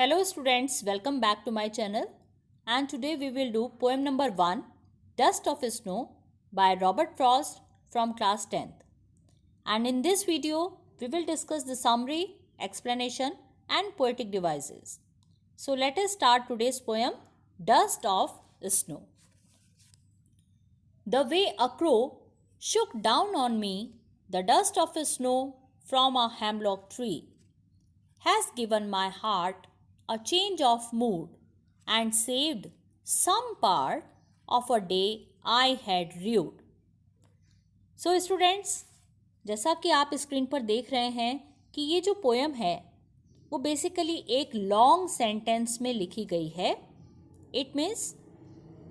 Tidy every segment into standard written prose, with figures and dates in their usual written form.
Hello students, welcome back to my channel, and today we will do poem number 1, Dust of Snow by Robert Frost from class 10th. And in this video, we will discuss the summary, explanation and poetic devices. So let us start today's poem, Dust of Snow. The way a crow shook down on me the dust of snow from a hemlock tree has given my heart a change of mood and saved some part of a day I had rued. So students, जैसा कि आप screen पर देख रहे हैं कि ये जो पोएम है वो बेसिकली एक लॉन्ग सेंटेंस में लिखी गई है. इट मीन्स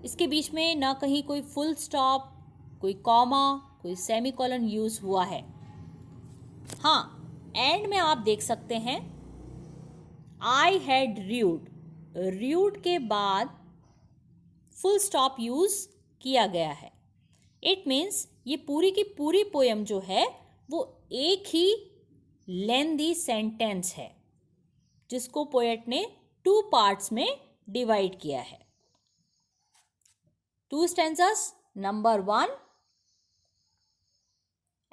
इसके बीच में ना कहीं कोई फुल स्टॉप, कोई कॉमा, कोई सेमीकोलन यूज हुआ है. हाँ, एंड में आप देख सकते हैं आई हैड र्यूड. र्यूड के बाद फुल स्टॉप यूज किया गया है. इट मीन्स ये पूरी की पूरी पोएम जो है वो एक ही लेंदी सेंटेंस है जिसको पोएट ने 2 पार्ट्स में डिवाइड किया है. 2 stanzas, number 1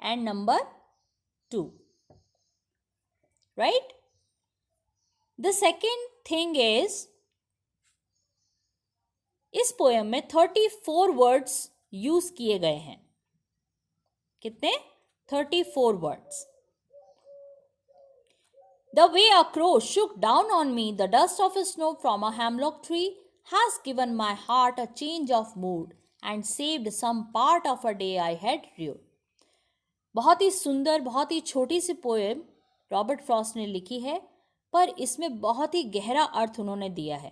and number 2, right. The second thing is, इस पोएम में 34 वर्ड्स यूज किए गए हैं. कितने? 34 words. The way a crow shook down on me the dust of snow from a hemlock tree has given my heart a change of mood and saved some part of a day I had rued. बहुत ही सुंदर, बहुत ही छोटी सी poem Robert Frost ने लिखी है, पर इसमें बहुत ही गहरा अर्थ उन्होंने दिया है.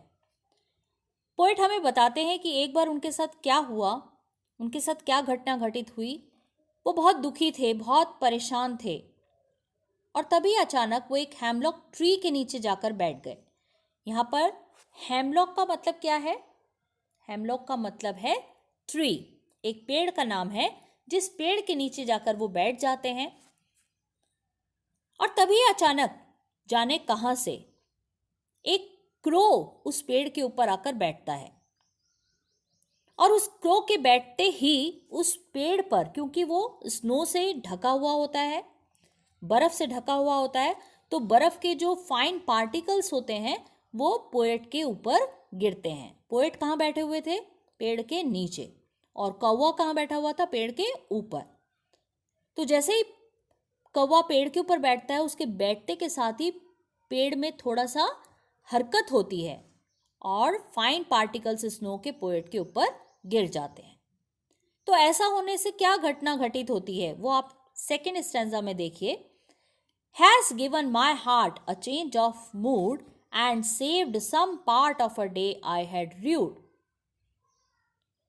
पोएट हमें बताते हैं कि एक बार उनके साथ क्या हुआ, उनके साथ क्या घटना घटित हुई. वो बहुत दुखी थे, बहुत परेशान थे, और तभी अचानक वो एक हेमलॉक ट्री के नीचे जाकर बैठ गए. यहाँ पर हेमलॉक का मतलब क्या है? हेमलॉक का मतलब है ट्री, एक पेड़ का नाम है जिस पेड़ के नीचे जाकर वो बैठ जाते हैं. और तभी अचानक जाने कहां से एक क्रो उस पेड़ के ऊपर आकर बैठता है. और उस क्रो के बैठते ही उस पेड़ पर, क्योंकि वो स्नो से ढका हुआ होता है, बर्फ से ढका हुआ होता है, तो बर्फ के जो फाइन पार्टिकल्स होते हैं वो पोएट के ऊपर गिरते हैं. पोएट कहाँ बैठे हुए थे? पेड़ के नीचे. और कौवा कहाँ बैठा हुआ था? पेड़ के ऊपर. तो जैसे ही कौवा पेड़ के ऊपर बैठता है, उसके बैठते के साथ ही पेड़ में थोड़ा सा हरकत होती है और फाइन पार्टिकल्स स्नो के पोएट के ऊपर गिर जाते हैं. तो ऐसा होने से क्या घटना घटित होती है वो आप सेकेंड स्टैंजा में देखिए. Has given my heart a change of mood and saved some part of a day I had rued.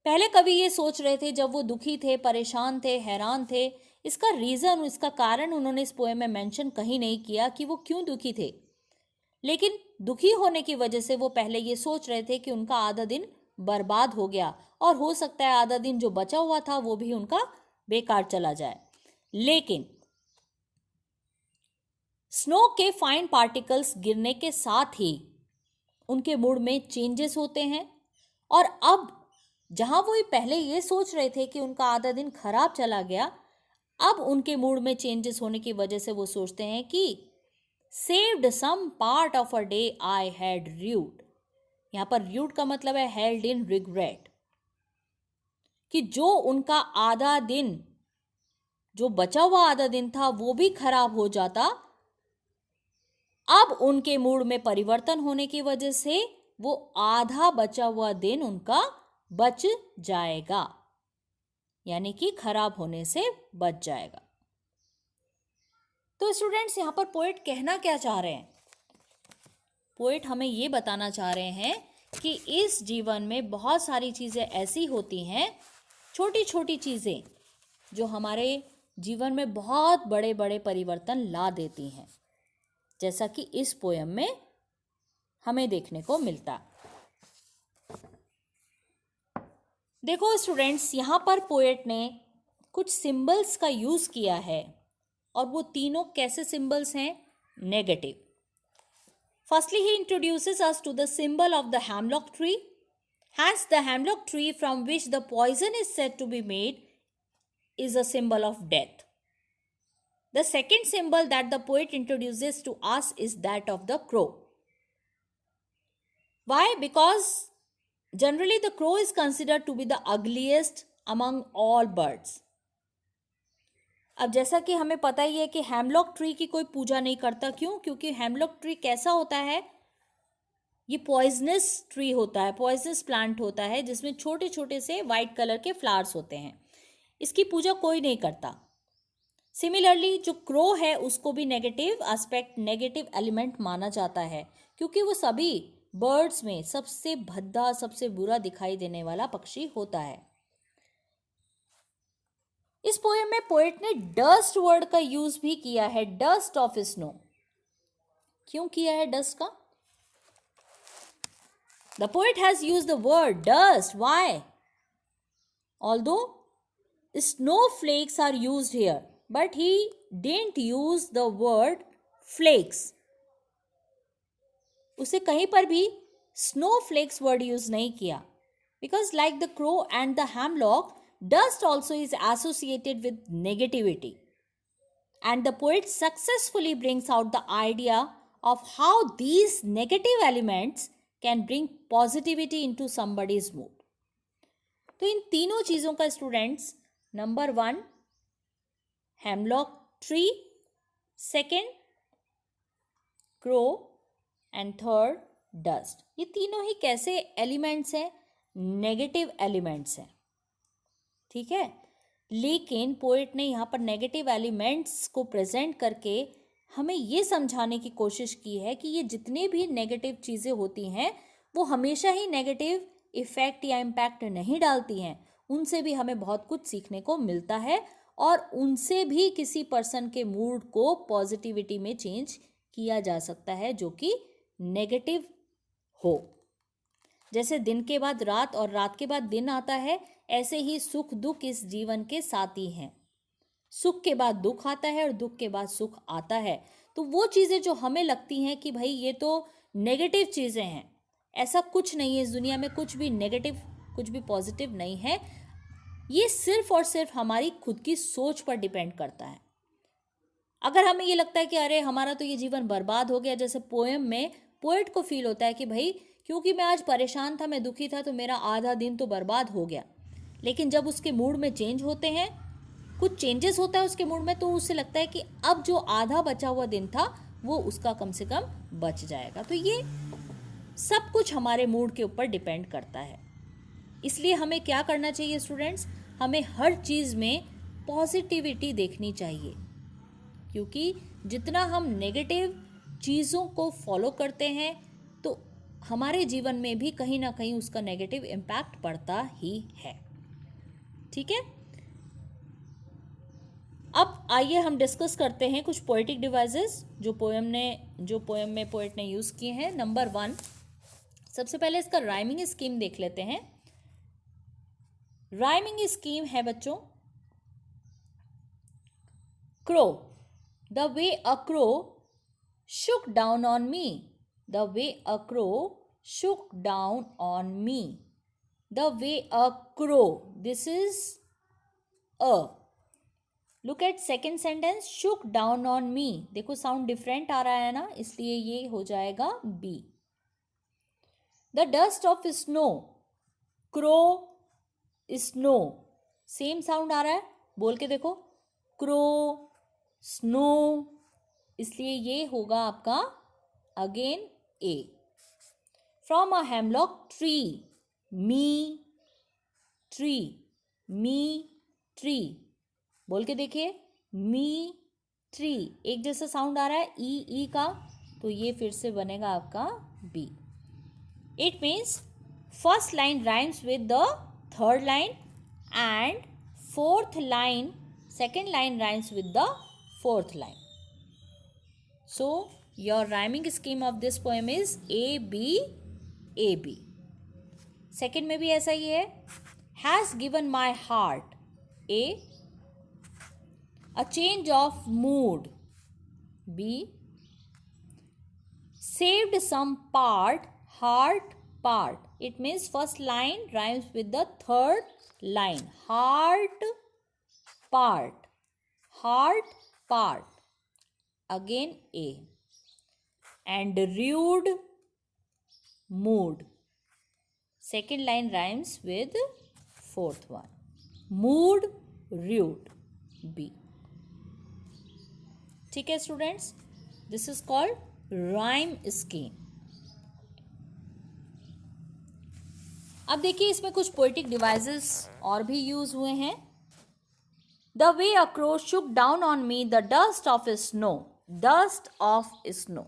पहले कवि ये सोच रहे थे, जब वो दुखी थे, परेशान थे, हैरान थे, इसका रीजन, इसका कारण उन्होंने इस पोएम में मेंशन कहीं नहीं किया कि वो क्यों दुखी थे. लेकिन दुखी होने की वजह से वो पहले ये सोच रहे थे कि उनका आधा दिन बर्बाद हो गया और हो सकता है आधा दिन जो बचा हुआ था वो भी उनका बेकार चला जाए. लेकिन स्नो के फाइन पार्टिकल्स गिरने के साथ ही उनके मूड में चेंजेस होते हैं. और अब जहां वो पहले ये सोच रहे थे कि उनका आधा दिन खराब चला गया, अब उनके मूड में चेंजेस होने की वजह से वो सोचते हैं कि saved some part of a day I had rued. यहां पर र्यूड का मतलब है हेल्ड इन रिग्रेट, कि जो उनका आधा दिन, जो बचा हुआ आधा दिन था वो भी खराब हो जाता. अब उनके मूड में परिवर्तन होने की वजह से वो आधा बचा हुआ दिन उनका बच जाएगा, यानी कि खराब होने से बच जाएगा. तो स्टूडेंट्स, यहाँ पर पोएट कहना क्या चाह रहे हैं? पोएट हमें ये बताना चाह रहे हैं कि इस जीवन में बहुत सारी चीज़ें ऐसी होती हैं, छोटी छोटी चीज़ें, जो हमारे जीवन में बहुत बड़े बड़े परिवर्तन ला देती हैं, जैसा कि इस पोएम में हमें देखने को मिलता. देखो स्टूडेंट्स, यहाँ पर पोएट ने कुछ सिंबल्स का यूज़ किया है, और वो तीनों कैसे सिंबल्स हैं? Negative. Firstly, he introduces us to the symbol of the hemlock tree. Hence, the hemlock tree from which the poison is said to be made is a symbol of death. The second symbol that the poet introduces to us is that of the crow. Why? Because generally the crow is considered to be the ugliest among all birds. अब जैसा कि हमें पता ही है कि hemlock tree की कोई पूजा नहीं करता, क्यों? क्योंकि हेमलॉक ट्री कैसा होता है, ये पॉइजनस ट्री होता है, पॉइजनस प्लांट होता है जिसमें छोटे छोटे से वाइट कलर के फ्लावर्स होते हैं. इसकी पूजा कोई नहीं करता. सिमिलरली जो क्रो है उसको भी नेगेटिव एस्पेक्ट, नेगेटिव एलिमेंट माना जाता है, क्योंकि वो सभी बर्ड्स में सबसे भद्दा, सबसे बुरा दिखाई देने वाला पक्षी होता है. इस पोएम में पोएट ने डस्ट वर्ड का यूज भी किया है, डस्ट ऑफ स्नो. क्यों किया है डस्ट का? The poet has used the word dust. Why? Although snowflakes are used here, but he didn't use the word flakes. उसे कहीं पर भी snowflakes word use नहीं किया, because like the crow and the hemlock, dust also is associated with negativity, and the poet successfully brings out the idea of how these negative elements can bring positivity into somebody's mood. तो इन तीनों चीजों का students, number 1 hemlock tree, second crow and third dust, ये तीनों ही कैसे elements हैं? Negative elements हैं. ठीक है, लेकिन पोएट ने यहाँ पर नेगेटिव एलिमेंट्स को प्रेजेंट करके हमें ये समझाने की कोशिश की है कि ये जितने भी नेगेटिव चीज़ें होती हैं वो हमेशा ही नेगेटिव इफेक्ट या इम्पैक्ट नहीं डालती हैं. उनसे भी हमें बहुत कुछ सीखने को मिलता है और उनसे भी किसी पर्सन के मूड को पॉजिटिविटी में चेंज किया जा सकता है जो कि नेगेटिव हो. जैसे दिन के बाद रात और रात के बाद दिन आता है, ऐसे ही सुख दुख इस जीवन के साथी हैं. सुख के बाद दुख आता है और दुख के बाद सुख आता है. तो वो चीज़ें जो हमें लगती हैं कि भाई ये तो नेगेटिव चीज़ें हैं, ऐसा कुछ नहीं है इस दुनिया में. कुछ भी नेगेटिव, कुछ भी पॉजिटिव नहीं है. ये सिर्फ और सिर्फ हमारी खुद की सोच पर डिपेंड करता है. अगर हमें ये लगता है कि अरे हमारा तो ये जीवन बर्बाद हो गया, जैसे पोएम में पोएट को फील होता है कि भाई क्योंकि मैं आज परेशान था, मैं दुखी था, तो मेरा आधा दिन तो बर्बाद हो गया. लेकिन जब उसके मूड में चेंज होते हैं, कुछ चेंजेस होता है उसके मूड में, तो उससे लगता है कि अब जो आधा बचा हुआ दिन था वो उसका कम से कम बच जाएगा. तो ये सब कुछ हमारे मूड के ऊपर डिपेंड करता है. इसलिए हमें क्या करना चाहिए स्टूडेंट्स? हमें हर चीज़ में पॉजिटिविटी देखनी चाहिए, क्योंकि जितना हम नेगेटिव चीज़ों को फॉलो करते हैं तो हमारे जीवन में भी कहीं ना कहीं उसका नेगेटिव इम्पैक्ट पड़ता ही है. ठीक है, अब आइए हम डिस्कस करते हैं कुछ पोएटिक डिवाइसेस जो पोएम में पोएट ने यूज़ किए हैं. नंबर 1, सबसे पहले इसका राइमिंग स्कीम देख लेते हैं. राइमिंग स्कीम है बच्चों, crow, the way a crow shook down on me, the way a crow shook down on me, the way a crow, this is a. Look at second sentence, shook down on me. देखो sound different आ रहा है ना, इसलिए ये हो जाएगा B. The dust of snow, crow, snow, same sound आ रहा है, बोल के देखो, क्रो, स्नो, इसलिए ये होगा आपका again A. From a hemlock tree, me tree, me tree, बोल के देखिए, मी ट्री, एक जैसा साउंड आ रहा है ई का, तो ये फिर से बनेगा आपका B. It means first line rhymes with the third line and fourth line, second line rhymes with the fourth line. So your rhyming scheme of this poem is A B A B. Second में भी ऐसा ही है, has given my heart a change of mood, B. saved some part, heart part. It means first line rhymes with the third line. Heart part, heart part. Again A. And rude mood. Second line rhymes with fourth one. Mood rude B. ठीक है students, this is called rhyme scheme. अब देखिए इसमें कुछ poetic devices और भी use हुए हैं. The way a crow Shuk down on me the dust of snow. Dust of snow.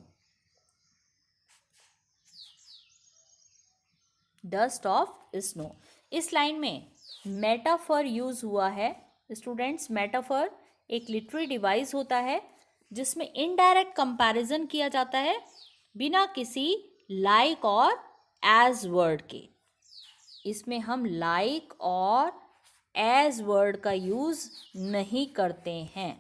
Dust of snow. इस लाइन में मेटाफर यूज हुआ है स्टूडेंट्स. मेटाफर एक लिटरेरी डिवाइस होता है जिसमें इनडायरेक्ट कंपैरिजन किया जाता है बिना किसी लाइक और एज वर्ड के. इसमें हम लाइक और एज वर्ड का यूज नहीं करते हैं,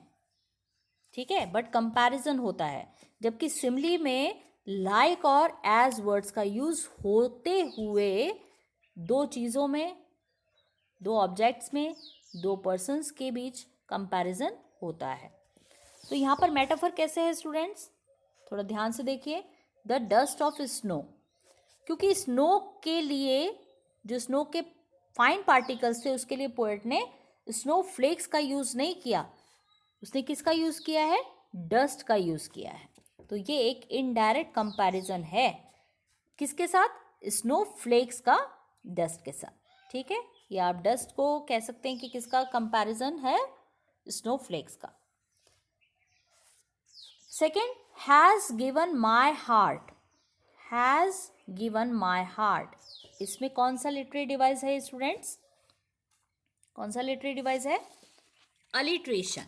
ठीक है, बट कंपैरिजन होता है. जबकि सिमिली में लाइक और एज वर्ड्स का यूज होते हुए दो चीज़ों में, दो ऑब्जेक्ट्स में, दो पर्सन्स के बीच कंपैरिजन होता है. तो यहाँ पर मेटाफर कैसे है स्टूडेंट्स, थोड़ा ध्यान से देखिए. द डस्ट ऑफ स्नो, क्योंकि स्नो के लिए, जो स्नो के फाइन पार्टिकल्स थे उसके लिए पोएट ने स्नो फ्लेक्स का यूज नहीं किया. उसने किसका यूज किया है, डस्ट का यूज किया है. तो ये एक इनडायरेक्ट कंपैरिजन है किसके साथ, स्नो फ्लेक्स का डस्ट के साथ. ठीक है, या आप डस्ट को कह सकते हैं कि किसका कंपैरिजन है, स्नो फ्लेक्स का. Second, has given my heart. Has given my heart. इसमें कौन सा लिटरेरी डिवाइस है स्टूडेंट्स, कौन सा लिटरेरी डिवाइस है, अलिट्रेशन.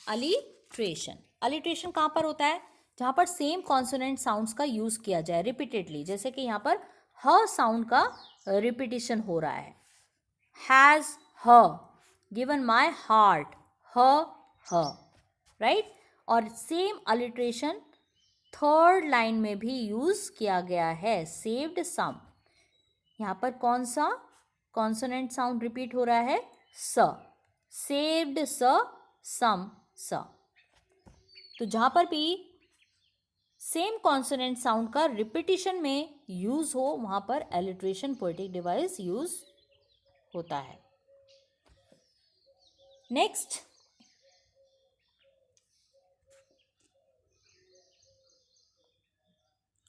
अलिट्रेशन. अलिट्रेशन कहाँ पर होता है, जहाँ पर सेम कॉन्सोनेंट साउंड्स का यूज किया जाए रिपीटेडली. जैसे कि यहाँ पर ह साउंड का रिपीटिशन हो रहा है. हैज ह, गिवन माई हार्ट, ह, राइट. और सेम अलिट्रेशन थर्ड लाइन में भी यूज किया गया है. सेव्ड सम. यहाँ पर कौन सा कॉन्सोनेंट साउंड रिपीट हो रहा है, स. सेव्ड स, सम स. तो जहाँ पर भी सेम कॉन्सोनेंट साउंड का रिपीटिशन में यूज हो वहाँ पर अलिट्रेशन पोएटिक डिवाइस यूज होता है. नेक्स्ट,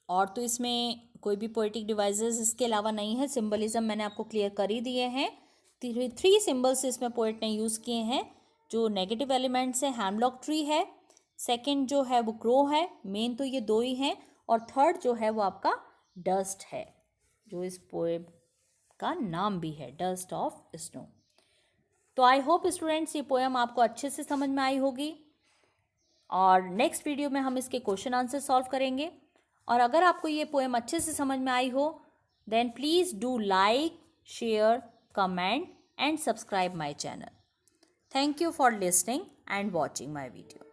और तो इसमें कोई भी पोएटिक डिवाइसेस इसके अलावा नहीं है. सिंबलिज्म मैंने आपको क्लियर कर ही दिए हैं. 3 सिंबल्स इसमें पोएट ने यूज़ किए हैं. जो नेगेटिव एलिमेंट्स है, हैमलॉक ट्री है, सेकंड जो है वो क्रो है, मेन तो ये दो ही हैं, और थर्ड जो है वो आपका डस्ट है, जो इस पोएम का नाम भी है, डस्ट ऑफ स्नो. तो आई होप स्टूडेंट्स ये पोएम आपको अच्छे से समझ में आई होगी, और नेक्स्ट वीडियो में हम इसके क्वेश्चन आंसर सॉल्व करेंगे. और अगर आपको ये पोएम अच्छे से समझ में आई हो, then please do like, share, comment and subscribe my channel. Thank you for listening and watching my video.